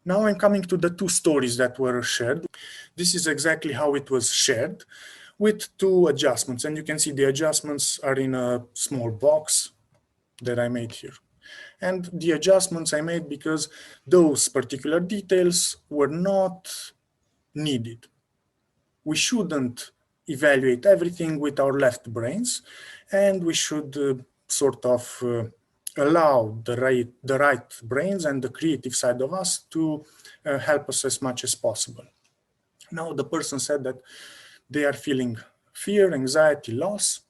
Now I'm coming to the two stories that were shared. This is exactly how it was shared with two adjustments. And you can see the adjustments are in a small box that I made here. And the adjustments I made because those particular details were not needed. We shouldn't evaluate everything with our left brains, and we should sort of allow the right brains and the creative side of us to help us as much as possible. Now, the person said that they are feeling fear, anxiety, loss,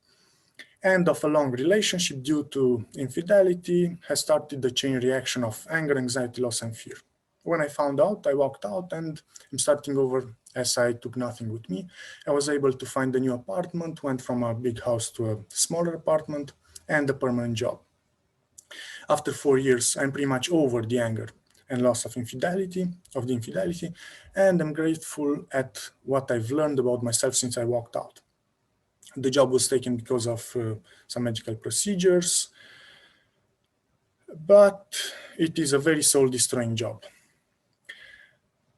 and of a long relationship due to infidelity has started the chain reaction of anger, anxiety, loss, and fear. When I found out, I walked out and I'm starting over as I took nothing with me. I was able to find a new apartment, went from a big house to a smaller apartment, and a permanent job. After 4 years, I'm pretty much over the anger and loss of the infidelity, and I'm grateful at what I've learned about myself since I walked out. The job was taken because of some medical procedures, but it is a very soul-destroying job.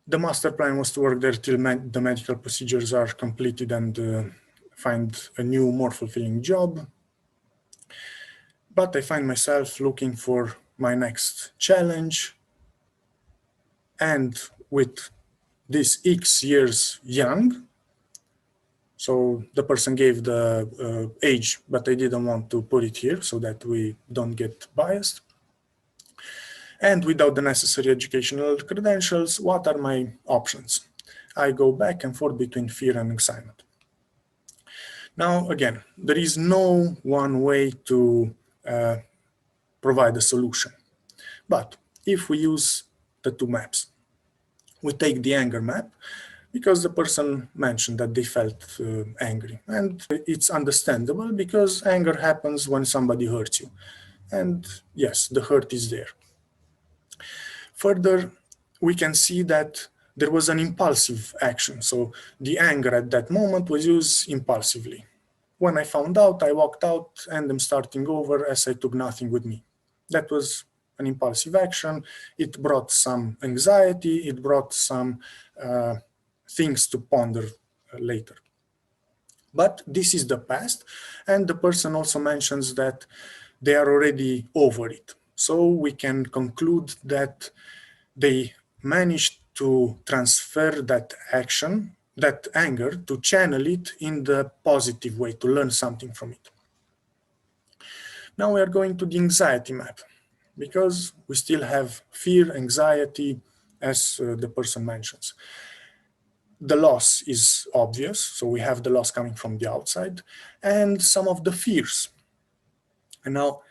The master plan was to work there till the medical procedures are completed and find a new, more fulfilling job. But I find myself looking for my next challenge, and with this X years young, so the person gave the age, but I didn't want to put it here so that we don't get biased. And without the necessary educational credentials, what are my options? I go back and forth between fear and excitement. Now, again, there is no one way to provide a solution. But if we use the two maps, we take the anger map because the person mentioned that they felt angry. And it's understandable because anger happens when somebody hurts you. And yes, the hurt is there. Further, we can see that there was an impulsive action. So the anger at that moment was used impulsively. When I found out, I walked out and I'm starting over as I took nothing with me. That was an impulsive action. It brought some anxiety. It brought some things to ponder later. But this is the past. And the person also mentions that they are already over it. So we can conclude that they managed to transfer that action, that anger, to channel it in the positive way, to learn something from it. Now we are going to the anxiety map, because we still have fear, anxiety, as the person mentions. The loss is obvious, so we have the loss coming from the outside, and some of the fears. And now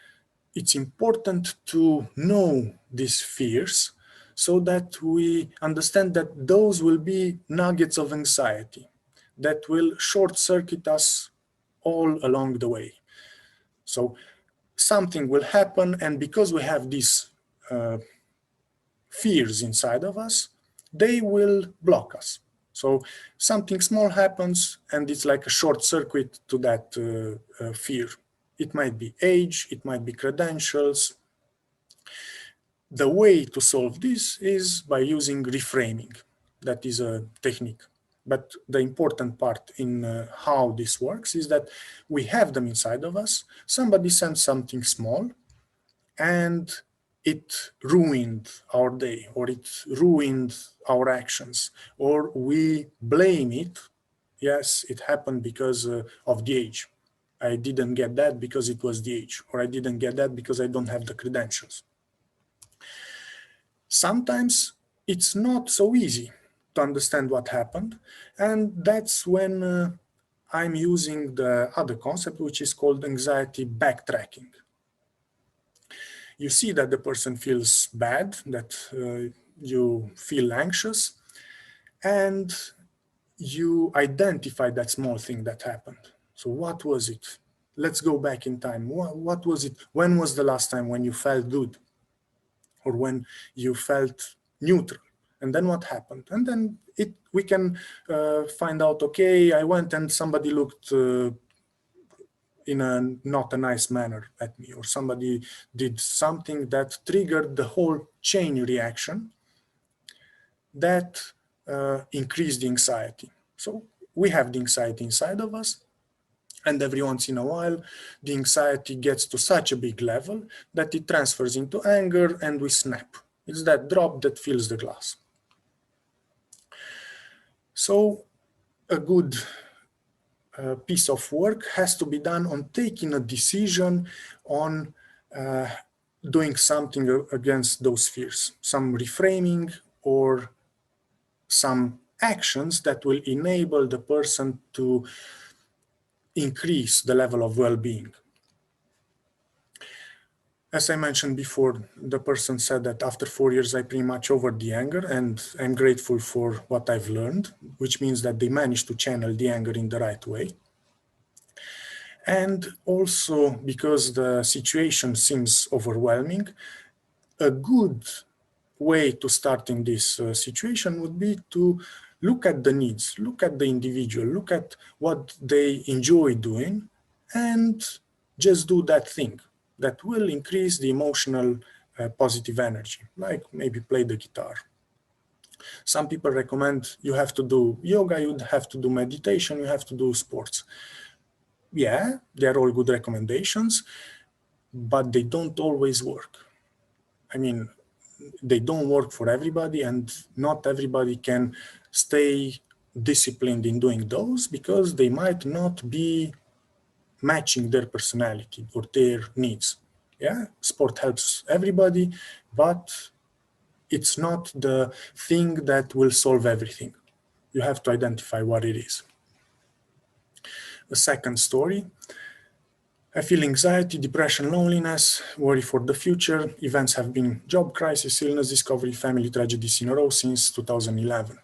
it's important to know these fears so that we understand that those will be nuggets of anxiety that will short-circuit us all along the way. So something will happen, and because we have these fears inside of us, they will block us. So something small happens, and it's like a short circuit to that fear. It might be age, it might be credentials. The way to solve this is by using reframing. That is a technique. But the important part in how this works is that we have them inside of us. Somebody sends something small, and it ruined our day, or it ruined our actions, or we blame it. Yes, it happened because of the age. I didn't get that because it was the age, or I didn't get that because I don't have the credentials. Sometimes it's not so easy to understand what happened, and that's when I'm using the other concept, which is called anxiety backtracking. You see that the person feels bad, that you feel anxious, and you identify that small thing that happened. So what was it? Let's go back in time. What was it? When was the last time when you felt good? Or when you felt neutral? And then what happened? And then we can find out, okay, I went and somebody looked in a not a nice manner at me, or somebody did something that triggered the whole chain reaction. that increase the anxiety. So we have the anxiety inside of us, and every once in a while, the anxiety gets to such a big level that it transfers into anger and we snap. It's that drop that fills the glass. So a good piece of work has to be done on taking a decision on doing something against those fears, some reframing or some actions that will enable the person to increase the level of well-being. As I mentioned before, the person said that after 4 years, I pretty much over the anger, and I'm grateful for what I've learned, which means that they managed to channel the anger in the right way. And also because the situation seems overwhelming, a good way to start in this situation would be to look at the needs, look at the individual, look at what they enjoy doing, and just do that thing that will increase the emotional positive energy, like maybe play the guitar. Some people recommend you have to do yoga, you have to do meditation, you have to do sports. Yeah, they're all good recommendations, but they don't always work. I mean, they don't work for everybody, and not everybody can stay disciplined in doing those because they might not be matching their personality or their needs. Yeah, sport helps everybody, but it's not the thing that will solve everything. You have to identify what it is. A second story. I feel anxiety, depression, loneliness, worry for the future. Events have been job crisis, illness, discovery, family tragedies in a row since 2011.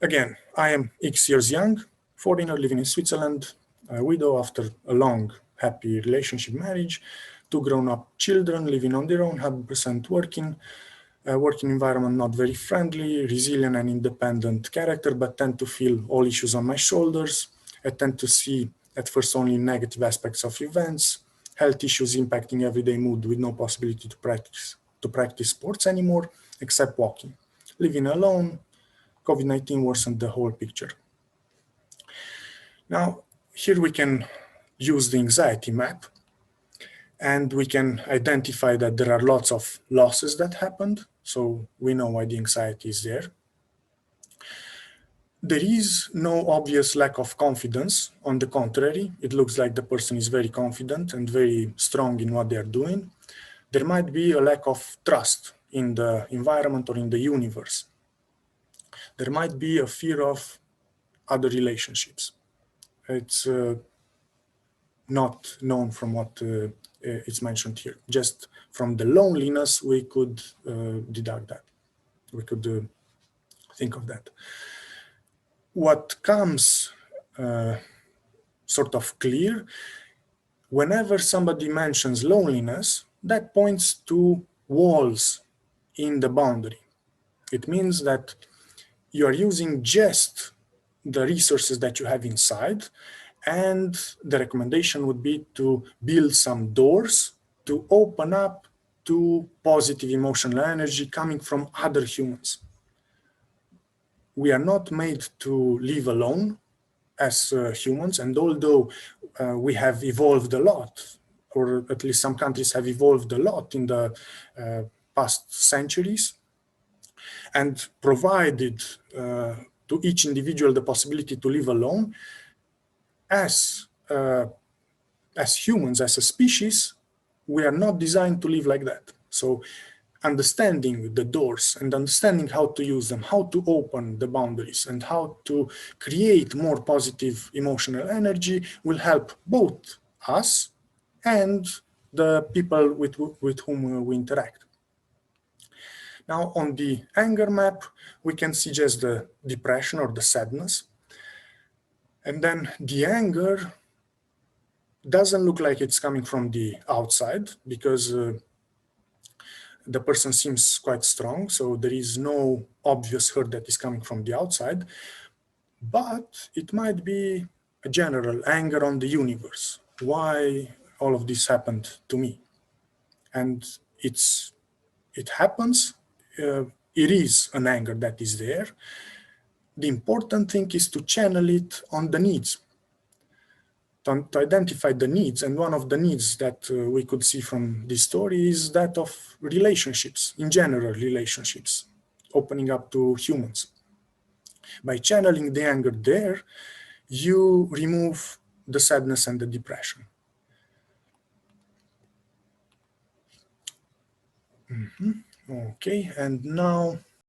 Again, I am X years young, foreigner living in Switzerland, a widow after a long, happy relationship marriage, two grown-up children living on their own, 100% working, working environment not very friendly, resilient and independent character, but tend to feel all issues on my shoulders. I tend to see at first only negative aspects of events, health issues impacting everyday mood with no possibility to practice sports anymore, except walking. Living alone, COVID-19 worsened the whole picture. Now, here we can use the anxiety map, and we can identify that there are lots of losses that happened, so we know why the anxiety is there. There is no obvious lack of confidence. On the contrary, it looks like the person is very confident and very strong in what they are doing. There might be a lack of trust in the environment or in the universe. There might be a fear of other relationships. It's not known from what it's mentioned here. Just from the loneliness, we could deduct that. We could think of that. What comes sort of clear, whenever somebody mentions loneliness, that points to walls in the boundary. It means that you are using just the resources that you have inside, and the recommendation would be to build some doors to open up to positive emotional energy coming from other humans. We are not made to live alone as humans, and although we have evolved a lot, or at least some countries have evolved a lot in the past centuries, and provided to each individual the possibility to live alone, as humans, as a species, we are not designed to live like that. So understanding the doors and understanding how to use them, how to open the boundaries, and how to create more positive emotional energy will help both us and the people with whom we interact. Now, on the anger map, we can see just the depression or the sadness. And then the anger doesn't look like it's coming from the outside, because the person seems quite strong, so there is no obvious hurt that is coming from the outside, but it might be a general anger on the universe. Why all of this happened to me? And it happens it is an anger that is there. The important thing is to channel it on the needs, to identify the needs. And one of the needs that we could see from this story is that of relationships, in general relationships, opening up to humans. By channeling the anger there, you remove the sadness and the depression. Okay, and now